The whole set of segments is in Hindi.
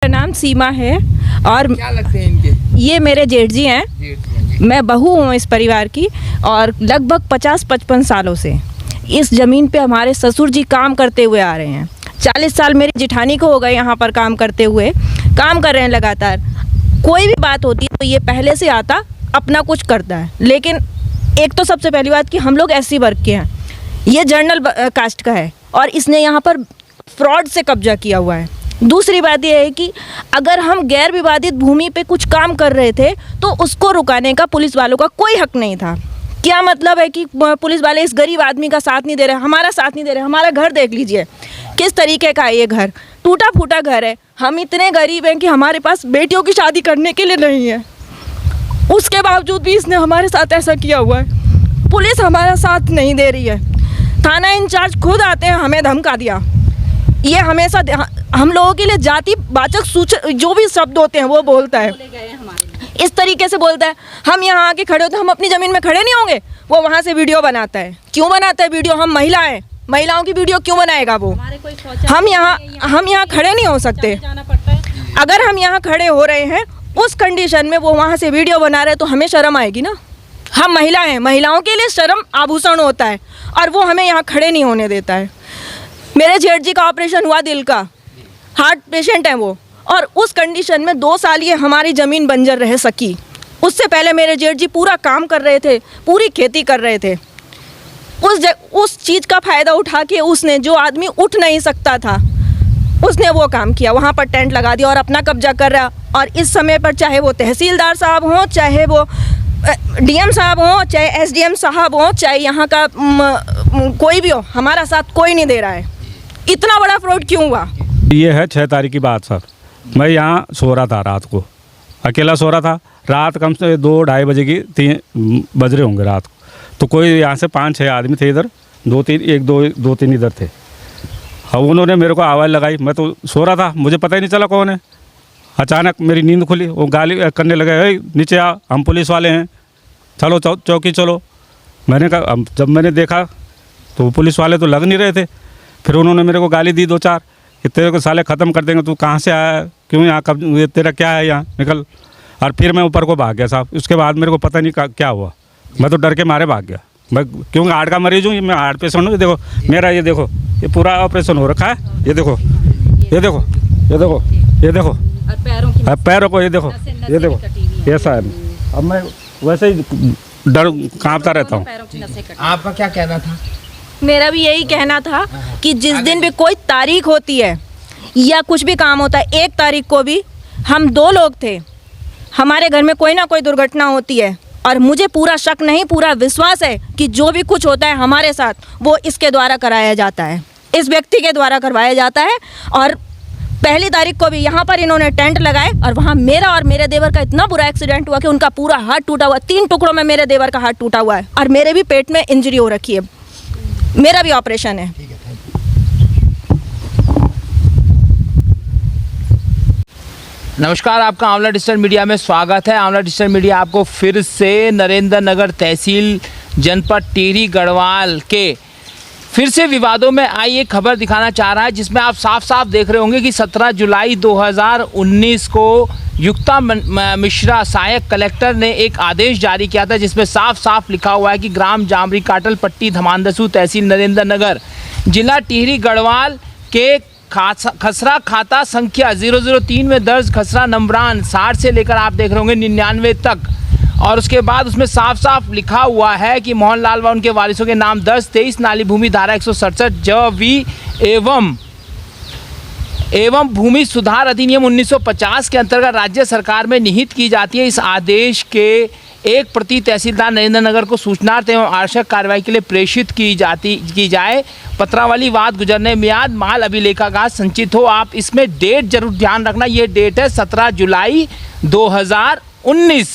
मेरा नाम सीमा है और क्या लगते हैं इनके? ये मेरे जेठ जी हैं। मैं बहू हूँ इस परिवार की और लगभग 50-55 सालों से इस ज़मीन पे हमारे ससुर जी काम करते हुए आ रहे हैं। 40 साल मेरी जिठानी को हो गए यहाँ पर काम करते हुए, काम कर रहे हैं लगातार। कोई भी बात होती है तो ये पहले से आता अपना कुछ करता है। लेकिन एक तो सबसे पहली बात कि हम लोग SC वर्ग के हैं, ये जनरल कास्ट का है और इसने यहाँ पर फ्रॉड से कब्जा किया हुआ है। दूसरी बात यह है कि अगर हम गैर विवादित भूमि पे कुछ काम कर रहे थे तो उसको रुकाने का पुलिस वालों का कोई हक नहीं था। क्या मतलब है कि पुलिस वाले इस गरीब आदमी का साथ नहीं दे रहे, हमारा साथ नहीं दे रहे। हमारा घर देख लीजिए किस तरीके का है, ये घर टूटा फूटा घर है। हम इतने गरीब हैं कि हमारे पास बेटियों की शादी करने के लिए नहीं है, उसके बावजूद भी इसने हमारे साथ ऐसा किया हुआ है। पुलिस हमारा साथ नहीं दे रही है। थाना इंचार्ज खुद आते हैं, हमें धमका दिया। ये हमेशा हम लोगों के लिए जाति वाचक सूचना जो भी शब्द होते हैं वो बोलता है, इस तरीके से बोलता है। हम यहाँ आके खड़े होते, हम अपनी ज़मीन में खड़े नहीं होंगे, वो वहाँ से वीडियो बनाता है। क्यों बनाता है वीडियो? हम महिला हैं, महिलाओं की वीडियो क्यों बनाएगा वो? हम यहाँ खड़े नहीं हो सकते। अगर हम यहाँ खड़े हो रहे हैं उस कंडीशन में वो वहाँ से वीडियो बना रहे हैं तो हमें शर्म आएगी ना। हम महिला हैं, महिलाओं के लिए शर्म आभूषण होता है और वो हमें यहाँ खड़े नहीं होने देता है। मेरे जेठ जी का ऑपरेशन हुआ दिल का, हार्ट पेशेंट हैं वो, और उस कंडीशन में 2 साल ये हमारी ज़मीन बंजर रह सकी। उससे पहले मेरे जेठ जी पूरा काम कर रहे थे, पूरी खेती कर रहे थे। उस चीज़ का फ़ायदा उठा के उसने, जो आदमी उठ नहीं सकता था, उसने वो काम किया, वहाँ पर टेंट लगा दिया और अपना कब्जा कर रहा। और इस समय पर चाहे वो तहसीलदार साहब हों, चाहे वो DM साहब हों, चाहे SDM साहब हों, चाहे यहाँ का कोई भी हो, हमारा साथ कोई नहीं दे रहा है। इतना बड़ा फ्रॉड क्यों हुआ? ये है 6 तारीख की बात सर। मैं यहाँ सो रहा था, रात को अकेला सो रहा था। रात कम से 2-2:30 बजे की 3 बज रहे होंगे रात को। तो कोई यहाँ से 5-6 आदमी थे इधर, 2-3 इधर थे। अब उन्होंने मेरे को आवाज़ लगाई, मैं तो सो रहा था, मुझे पता ही नहीं चला कौन है। अचानक मेरी नींद खुली, वो गाली करने लगे, नीचे आ, हम पुलिस वाले हैं, चलो चौकी चलो। मैंने कहा, जब मैंने देखा तो पुलिस वाले तो लग नहीं रहे थे। फिर उन्होंने मेरे को गाली दी 2-4 कि तेरे को साले ख़त्म कर देंगे, तू कहाँ से आया, क्यों यहाँ, कब, तेरा क्या है यहाँ, निकल। और फिर मैं ऊपर को भाग गया साहब। उसके बाद मेरे को पता नहीं क्या हुआ, मैं तो डर के मारे भाग गया। मैं क्योंकि हार्ट का मरीज हूँ, मैं हार्ट पेशेंट हूँ। देखो मेरा, ये देखो, ये पूरा ऑपरेशन हो रखा है। ये देखो, ये देखो, ये देखो, ये देखो, पैरों को, ये देखो, ये देखो, ऐसा है। अब मैं वैसे ही डर काँपता रहता हूँ। आपका क्या कहना था? मेरा भी यही कहना था कि जिस दिन भी कोई तारीख होती है या कुछ भी काम होता है, 1 तारीख को भी हम 2 लोग थे, हमारे घर में कोई ना कोई दुर्घटना होती है। और मुझे पूरा शक नहीं, पूरा विश्वास है कि जो भी कुछ होता है हमारे साथ वो इसके द्वारा कराया जाता है, इस व्यक्ति के द्वारा करवाया जाता है। और 1 तारीख को भी यहाँ पर इन्होंने टेंट लगाए और वहाँ मेरा और मेरे देवर का इतना बुरा एक्सीडेंट हुआ कि उनका पूरा हाथ टूटा हुआ, 3 टुकड़ों में मेरे देवर का हाथ टूटा हुआ है और मेरे भी पेट में इंजरी हो रखी है, मेरा भी ऑपरेशन है। नमस्कार, आपका आंवला डिजिटल मीडिया में स्वागत है। आंवला डिजिटल मीडिया आपको फिर से नरेंद्र नगर तहसील जनपद टिहरी गढ़वाल के फिर से विवादों में आई एक खबर दिखाना चाह रहा है, जिसमें आप साफ साफ देख रहे होंगे कि 17 जुलाई 2019 को युक्ता मिश्रा सहायक कलेक्टर ने एक आदेश जारी किया था, जिसमें साफ साफ लिखा हुआ है कि ग्राम जामरी काटल पट्टी धमांदसू तहसील नरेंद्र नगर जिला टिहरी गढ़वाल के खसरा खाता संख्या 003 में दर्ज खसरा नंबरान 60 से लेकर आप देख रहे होंगे 99 तक। और उसके बाद उसमें साफ साफ लिखा हुआ है कि मोहनलाल व उनके वारिसों के नाम दर्ज 23 नाली भूमि धारा 167 ज एवं भूमि सुधार अधिनियम 1950 के अंतर्गत राज्य सरकार में निहित की जाती है। इस आदेश के एक प्रति तहसीलदार नरेंद्र नगर को सूचनार्थ एवं आवश्यक कार्रवाई के लिए प्रेषित की जाए। पत्रावली वाद गुजरने मियाद माल अभिलेखागार संचित हो। आप इसमें डेट जरूर ध्यान रखना, ये डेट है 17 जुलाई 2019।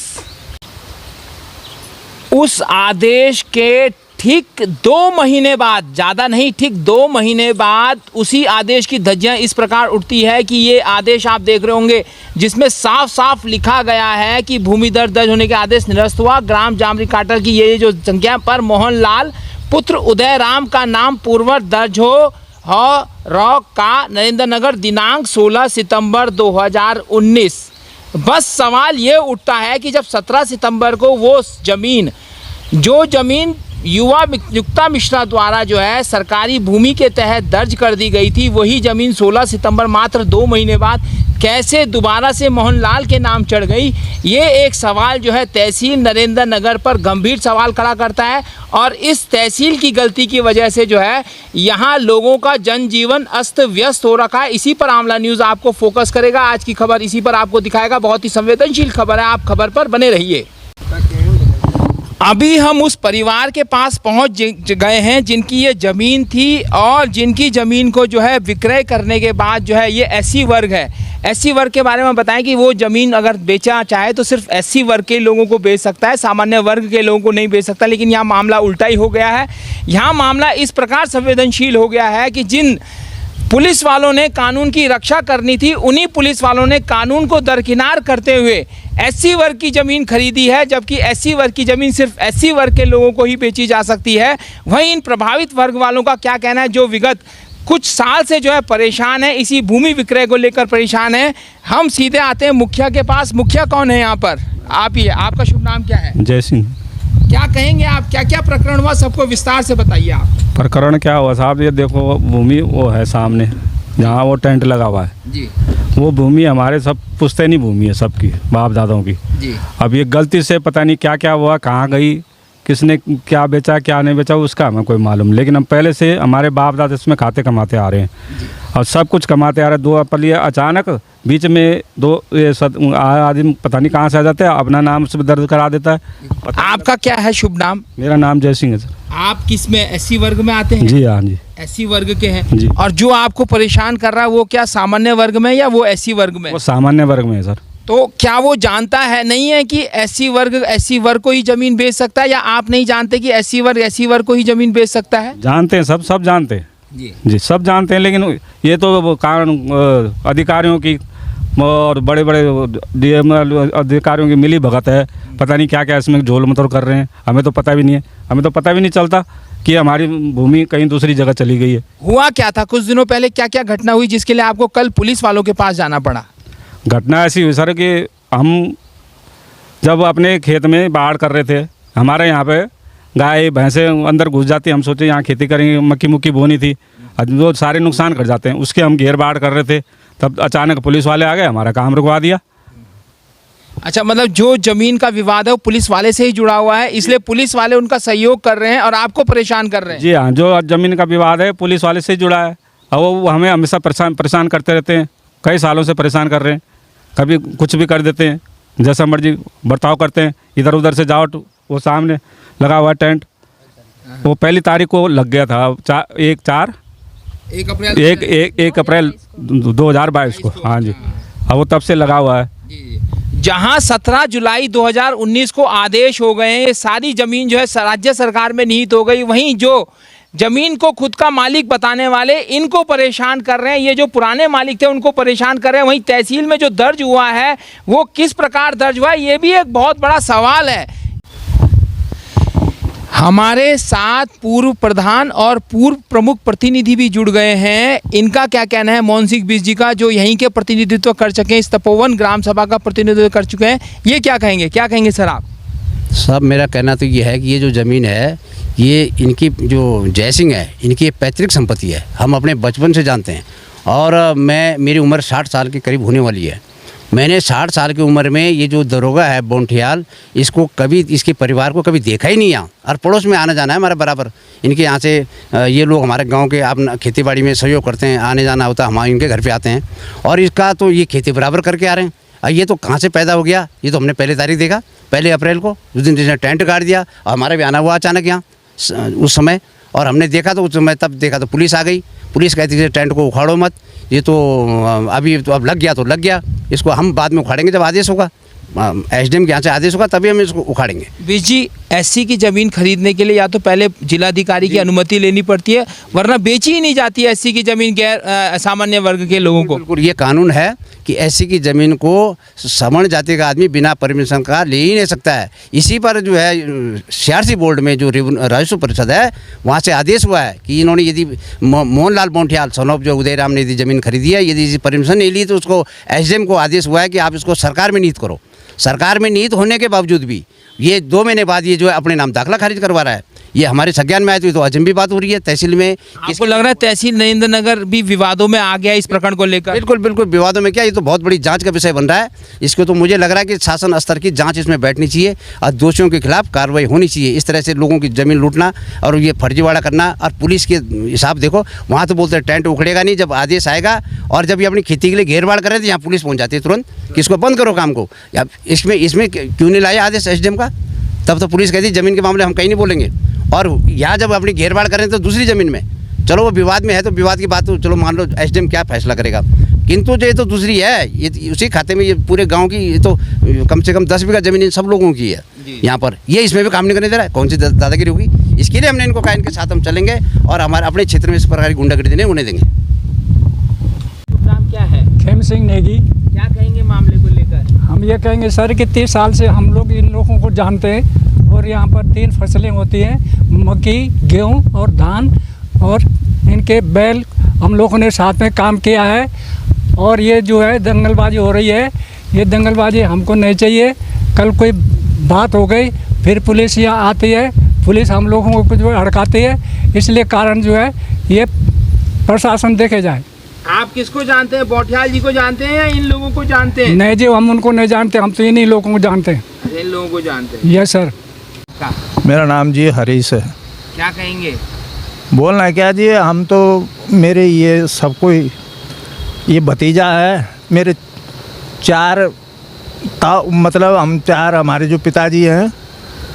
उस आदेश के ठीक 2 महीने बाद, ज़्यादा नहीं, ठीक 2 महीने बाद उसी आदेश की धज्जियां इस प्रकार उठती है कि ये आदेश आप देख रहे होंगे, जिसमें साफ साफ लिखा गया है कि भूमि दर्ज होने के आदेश निरस्त हुआ। ग्राम जामरी काटल की ये जो संख्या पर मोहनलाल पुत्र उदय राम का नाम पूर्ववत दर्ज हो का नरेंद्र नगर दिनांक 16 सितंबर 2019। बस सवाल ये उठता है कि जब 17 सितंबर को वो ज़मीन युवा युक्ता मिश्रा द्वारा जो है सरकारी भूमि के तहत दर्ज कर दी गई थी, वही ज़मीन 16 सितंबर मात्र 2 महीने बाद कैसे दोबारा से मोहनलाल के नाम चढ़ गई, ये एक सवाल जो है तहसील नरेंद्र नगर पर गंभीर सवाल खड़ा करता है। और इस तहसील की गलती की वजह से जो है यहाँ लोगों का जनजीवन अस्त व्यस्त हो रखा है। इसी पर आमला न्यूज़ आपको फोकस करेगा, आज की खबर इसी पर आपको दिखाएगा। बहुत ही संवेदनशील खबर है, आप खबर पर बने रहिए। अभी हम उस परिवार के पास पहुंच गए हैं जिनकी ये ज़मीन थी और जिनकी ज़मीन को जो है विक्रय करने के बाद जो है ये एससी वर्ग है। एससी वर्ग के बारे में बताएं कि वो ज़मीन अगर बेचना चाहे तो सिर्फ एससी वर्ग के लोगों को बेच सकता है, सामान्य वर्ग के लोगों को नहीं बेच सकता। लेकिन यहाँ मामला उल्टा ही हो गया है। यहाँ मामला इस प्रकार संवेदनशील हो गया है कि जिन पुलिस वालों ने कानून की रक्षा करनी थी, उन्हीं पुलिस वालों ने कानून को दरकिनार करते हुए एससी वर्ग की ज़मीन खरीदी है, जबकि एससी वर्ग की ज़मीन सिर्फ एससी वर्ग के लोगों को ही बेची जा सकती है। वहीं इन प्रभावित वर्ग वालों का क्या कहना है, जो विगत कुछ साल से जो है परेशान है, इसी भूमि विक्रय को लेकर परेशान है। हम सीधे आते हैं मुखिया के पास। मुखिया कौन है यहाँ पर? आप ही, आपका शुभ नाम क्या है? जय सिंह। क्या कहेंगे आप, क्या क्या प्रकरण हुआ, सबको विस्तार से बताइए आप। प्रकरण क्या हुआ साहब, ये देखो भूमि वो है सामने जहाँ वो टेंट लगा हुआ है जी। वो भूमि हमारे सब पुश्तैनी भूमि है, सबकी बाप दादाओं की जी। अब ये गलती से पता नहीं क्या क्या हुआ, कहाँ गई, किसने क्या बेचा क्या नहीं बेचा उसका हमें कोई मालूम। लेकिन हम पहले से हमारे बाप दादा इसमें खाते कमाते आ रहे हैं और सब कुछ कमाते आ रहे हैं। 2 अप्रैल ये अचानक बीच में आदमी पता नहीं कहाँ से आ जाते हैं, अपना नाम उसमें दर्ज करा देता है। आपका क्या है शुभ नाम? मेरा नाम जय सिंह है सर। आप किस में, एससी वर्ग में आते हैं? जी हाँ जी, एससी वर्ग के हैं जी। और जो आपको परेशान कर रहा है वो क्या सामान्य वर्ग में या वो एससी वर्ग में? वो सामान्य वर्ग में है सर। तो क्या वो जानता है नहीं है कि एससी वर्ग को ही जमीन बेच सकता है, या आप नहीं जानते कि एससी वर्ग को ही जमीन बेच सकता है? जानते हैं, सब जानते हैं जी, सब जानते हैं। लेकिन ये तो कारण अधिकारियों की और बड़े बड़े डीएम अधिकारियों की मिली भगत है। पता नहीं क्या क्या इसमें झोल मटोल कर रहे हैं, हमें तो पता भी नहीं है। हमें तो पता भी नहीं चलता कि हमारी भूमि कहीं दूसरी जगह चली गई है। हुआ क्या था कुछ दिनों पहले, क्या क्या घटना हुई जिसके लिए आपको कल पुलिस वालों के पास जाना पड़ा? घटना ऐसी हुई सर कि हम जब अपने खेत में बाढ़ कर रहे थे, हमारे यहाँ पे गाय भैंसे अंदर घुस जाती, हम सोचे यहाँ खेती करेंगे, मक्की मुक्की बोनी थी, वो सारे नुकसान कर जाते हैं। उसके हम घेर बाढ़ कर रहे थे, तब अचानक पुलिस वाले आ गए, हमारा काम रुकवा दिया। अच्छा, मतलब जो जमीन का विवाद है वो पुलिस वाले से ही जुड़ा हुआ है, इसलिए पुलिस वाले उनका सहयोग कर रहे हैं और आपको परेशान कर रहे हैं? जी हाँ, जो ज़मीन का विवाद है पुलिस वाले से ही जुड़ा है और वो हमें हमेशा परेशान करते रहते हैं। कई सालों से परेशान कर रहे हैं, कभी कुछ भी कर देते हैं, जैसा मर्जी बर्ताव करते हैं। इधर उधर से जाओ तो वो सामने लगा हुआ टेंट, वो पहली तारीख को लग गया था, 1 अप्रैल 2022 को। हाँ जी, अब वो तब से लगा हुआ है। जहां 17 जुलाई 2019 को आदेश हो गए, ये सारी ज़मीन जो है राज्य सरकार में निहित हो गई, वहीं जो ज़मीन को खुद का मालिक बताने वाले इनको परेशान कर रहे हैं, ये जो पुराने मालिक थे उनको परेशान कर रहे हैं। वहीं तहसील में जो दर्ज हुआ है वो किस प्रकार दर्ज हुआ है, ये भी एक बहुत बड़ा सवाल है। हमारे साथ पूर्व प्रधान और पूर्व प्रमुख प्रतिनिधि भी जुड़ गए हैं। इनका क्या कहना है मोहन सिंह बिष्ट जी का, जो यहीं के प्रतिनिधित्व कर चुके हैं, इस तपोवन ग्राम सभा का प्रतिनिधित्व कर चुके हैं। ये क्या कहेंगे सर आप? साहब मेरा कहना तो ये है कि ये जो ज़मीन है ये इनकी जो जयसिंह है इनकी पैतृक संपत्ति है, हम अपने बचपन से जानते हैं। और मेरी उम्र 60 साल के करीब होने वाली है। मैंने 60 साल की उम्र में ये जो दरोगा है बोंठियाल, इसको कभी, इसके परिवार को कभी देखा ही नहीं यहाँ, और पड़ोस में आना जाना है हमारे बराबर। इनके यहाँ से ये लोग हमारे गांव के आप खेती बाड़ी में सहयोग करते हैं, आने जाना होता है, हम इनके घर पे आते हैं और इसका तो ये खेती बराबर करके आ रहे हैं। ये तो कहाँ से पैदा हो गया, ये तो हमने पहले तारीख देखा, 1 अप्रैल को, उस दिन जिसने टेंट गाड़ दिया और हमारा भी आना हुआ अचानक यहाँ उस समय, और हमने देखा तो उस समय तब देखा तो पुलिस आ गई। पुलिस कहती थी टेंट को उखाड़ो मत, ये तो अभी तो अब लग गया तो लग गया, इसको हम बाद में उखाड़ेंगे जब आदेश होगा, एसडीएम के यहाँ से आदेश होगा तभी हम इसको उखाड़ेंगे। बिष्ट जी, एससी की ज़मीन खरीदने के लिए या तो पहले जिलाधिकारी की अनुमति लेनी पड़ती है, वरना बेची ही नहीं जाती है एससी की ज़मीन गैर सामान्य वर्ग के लोगों को। बिल्कुल ये कानून है कि एससी की ज़मीन को सवर्ण जाति का आदमी बिना परमिशन का ले ही नहीं सकता है। इसी पर जो है सीआरसी बोर्ड में जो राजस्व परिषद है वहाँ से आदेश हुआ है कि इन्होंने यदि मोहनलाल मोंठियाल सनोप जो उदयराम ने यदि ज़मीन खरीदी है, यदि परमिशन नहीं ली तो उसको एसडीएम को आदेश हुआ है कि आप इसको सरकार में निहित करो। सरकार में निहित होने के बावजूद भी ये 2 महीने बाद ये जो है अपने नाम दाखला खारिज करवा रहा है, ये हमारे संज्ञान में आए तो अजनबी बात हो रही है। तहसील में आपको लग रहा है तहसील नरेंद्र नगर भी विवादों में आ गया इस प्रकरण को लेकर? बिल्कुल बिल्कुल विवादों में क्या, ये तो बहुत बड़ी जांच का विषय बन रहा है। इसको तो मुझे लग रहा है कि शासन स्तर की जांच इसमें बैठनी चाहिए और दोषियों के खिलाफ कार्रवाई होनी चाहिए। इस तरह से लोगों की ज़मीन लूटना और ये फर्जीवाड़ा करना, और पुलिस के हिसाब देखो वहाँ तो बोलते हैं टेंट उखड़ेगा नहीं, जब आदेश आएगा और जब ये अपनी खेती के लिए घेरबाड़ कर रहे थे यहाँ पुलिस पहुँच जाती है तुरंत कि इसको बंद करो काम को। इसमें क्यों नहीं लाया आदेश एसडीएम का? तब तो पुलिस कहती ज़मीन के मामले हम कहीं नहीं बोलेंगे। और यहाँ जब अपनी घेरबाड़ करें तो दूसरी ज़मीन में चलो वो विवाद में है तो विवाद की बात तो चलो मान लो एसडीएम क्या फैसला करेगा, किंतु जो ये तो दूसरी है, ये उसी खाते में ये पूरे गांव की ये तो कम से कम 10 बीघा ज़मीन इन सब लोगों की है यहाँ पर। ये इसमें भी काम नहीं करने दे रहा है, कौन सी दादागिरी होगी? इसके लिए हमने इनको कहा इनके साथ हम चलेंगे और हमारे अपने क्षेत्र में इस प्रकार की गुंडागर्दी नहीं होने देंगे। नाम क्या है? खेम सिंह नेगी। क्या कहेंगे मामले को लेकर? हम ये कहेंगे सर कि 30 साल से हम लोग इन लोगों को जानते हैं और यहाँ पर 3 फसलें होती हैं, मक्की, गेहूँ और धान, और इनके बैल हम लोगों ने साथ में काम किया है। और ये जो है दंगलबाजी हो रही है, ये दंगलबाजी हमको नहीं चाहिए। कल कोई बात हो गई फिर पुलिस यहाँ आती है, पुलिस हम लोगों को जो है हड़काती है, इसलिए कारण जो है ये प्रशासन देखे जाए। आप किसको जानते हैं? बोठियाल जी को जानते हैं या इन लोगों को जानते हैं? नहीं जी, हम उनको नहीं जानते, हम तो इन्हीं लोगों को जानते हैं। अच्छा, इन लोगों को जानते हैं। Yes sir. मेरा नाम जी हरीश है। क्या कहेंगे? बोलना क्या जी, हम तो मेरे ये सबको ये भतीजा है, मेरे 4 मतलब हम 4 हमारे जो पिताजी हैं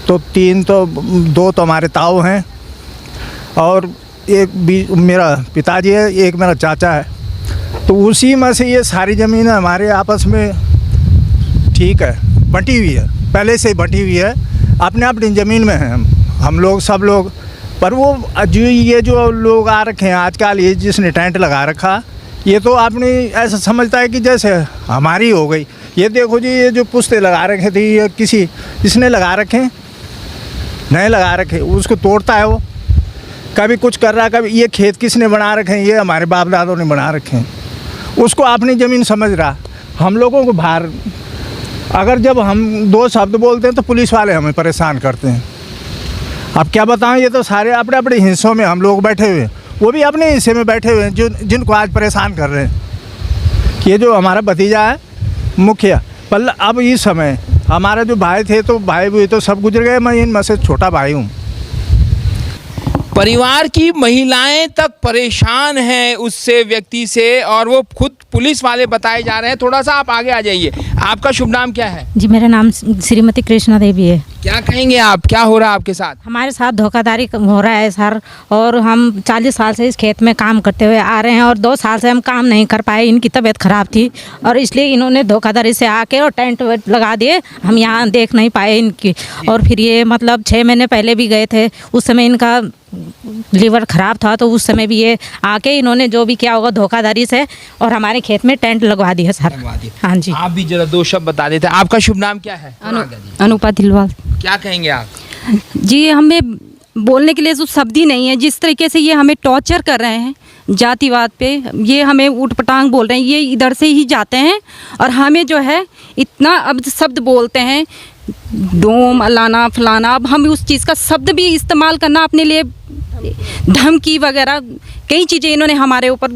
तो 3 तो 2 तो हमारे ताऊ हैं और एक भी मेरा पिताजी है, एक मेरा चाचा है। तो उसी में से ये सारी ज़मीन हमारे आपस में ठीक है बंटी हुई है, पहले से बंटी हुई है, अपने अपनी ज़मीन में हैं हम लोग सब लोग। पर वो जो ये जो लोग आ रखे हैं आजकल, ये जिसने टेंट लगा रखा, ये तो आपने ऐसा समझता है कि जैसे हमारी हो गई। ये देखो जी, ये जो पुस्ते लगा रखे थे ये किसी इसने लगा रखे, नहीं लगा रखे, उसको तोड़ता है वो, कभी कुछ कर रहा है, कभी ये खेत किसने बना रखे हैं, ये हमारे बाप दादों ने बना रखे हैं, उसको अपनी ज़मीन समझ रहा। हम लोगों को बाहर अगर जब हम 2 शब्द बोलते हैं तो पुलिस वाले हमें परेशान करते हैं। अब क्या बताएं, ये तो सारे अपने अपने हिस्सों में हम लोग बैठे हुए हैं, वो भी अपने हिस्से में बैठे हुए हैं जो जिनको आज परेशान कर रहे हैं। ये जो हमारा भतीजा है मुखिया, पर अब इस समय हमारा जो भाई थे तो भाई भी तो सब गुजर गए, मैं इनमें से छोटा भाई हूँ। परिवार की महिलाएं तक परेशान हैं उससे व्यक्ति से, और वो खुद पुलिस वाले बताए जा रहे हैं। थोड़ा सा आप आगे आ जाइए। आपका शुभ नाम क्या है? जी, मेरा नाम श्रीमती कृष्णा देवी है। क्या कहेंगे आप, क्या हो रहा है आपके साथ? हमारे साथ धोखाधड़ी हो रहा है सर, और हम 40 साल से इस खेत में काम करते हुए आ रहे हैं और 2 साल से हम काम नहीं कर पाए। इनकी तबीयत ख़राब थी और इसलिए इन्होंने धोखाधड़ी से आके और टेंट लगा दिए, हम यहाँ देख नहीं पाए इनकी। और फिर ये मतलब 6 महीने पहले भी गए थे, उस समय इनका लीवर ख़राब था, तो उस समय भी ये आके इन्होंने जो भी किया होगा धोखाधड़ी से और हमारे खेत में टेंट लगवा दिया सर। हाँ जी। आप भी जरा 2 शब्द बता देते। आपका शुभ नाम क्या है? अनुपा दिलवाल। क्या कहेंगे आप? जी, हमें बोलने के लिए जो शब्द ही नहीं है, जिस तरीके से ये हमें टॉर्चर कर रहे हैं जातिवाद पे, ये हमें ऊटपटांग बोल रहे हैं, ये इधर से ही जाते हैं और हमें जो है इतना अब शब्द बोलते हैं, डोम अलाना फलाना। अब हम उस चीज़ का शब्द भी इस्तेमाल करना अपने लिए, धमकी वगैरह कई चीज़ें इन्होंने हमारे ऊपर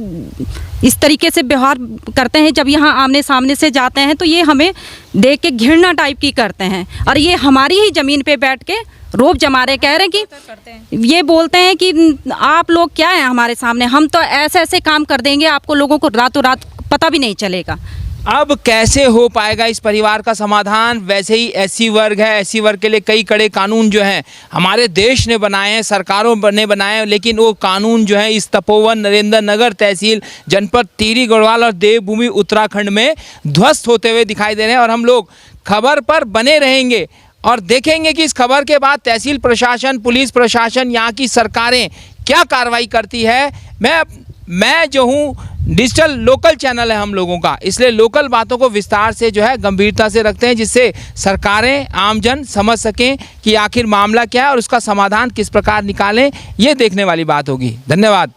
इस तरीके से व्यवहार करते हैं। जब यहाँ आमने सामने से जाते हैं तो ये हमें देख के घृणा टाइप की करते हैं, और ये हमारी ही ज़मीन पे बैठ के रोब जमा रहे, कह रहे हैं कि ये बोलते हैं कि आप लोग क्या हैं हमारे सामने, हम तो ऐसे ऐसे काम कर देंगे आपको लोगों को रातों रात पता भी नहीं चलेगा। अब कैसे हो पाएगा इस परिवार का समाधान? वैसे ही एससी वर्ग है, एससी वर्ग के लिए कई कड़े कानून जो हैं हमारे देश ने बनाए हैं, सरकारों ने बनाए हैं, लेकिन वो कानून जो है इस तपोवन नरेंद्र नगर तहसील जनपद टिहरी गढ़वाल और देवभूमि उत्तराखंड में ध्वस्त होते हुए दिखाई दे रहे हैं। और हम लोग खबर पर बने रहेंगे और देखेंगे कि इस खबर के बाद तहसील प्रशासन, पुलिस प्रशासन, यहाँ की सरकारें क्या कार्रवाई करती है। मैं जो हूँ डिजिटल लोकल चैनल है हम लोगों का, इसलिए लोकल बातों को विस्तार से जो है गंभीरता से रखते हैं, जिससे सरकारें, आमजन समझ सकें कि आखिर मामला क्या है और उसका समाधान किस प्रकार निकालें। ये देखने वाली बात होगी। धन्यवाद।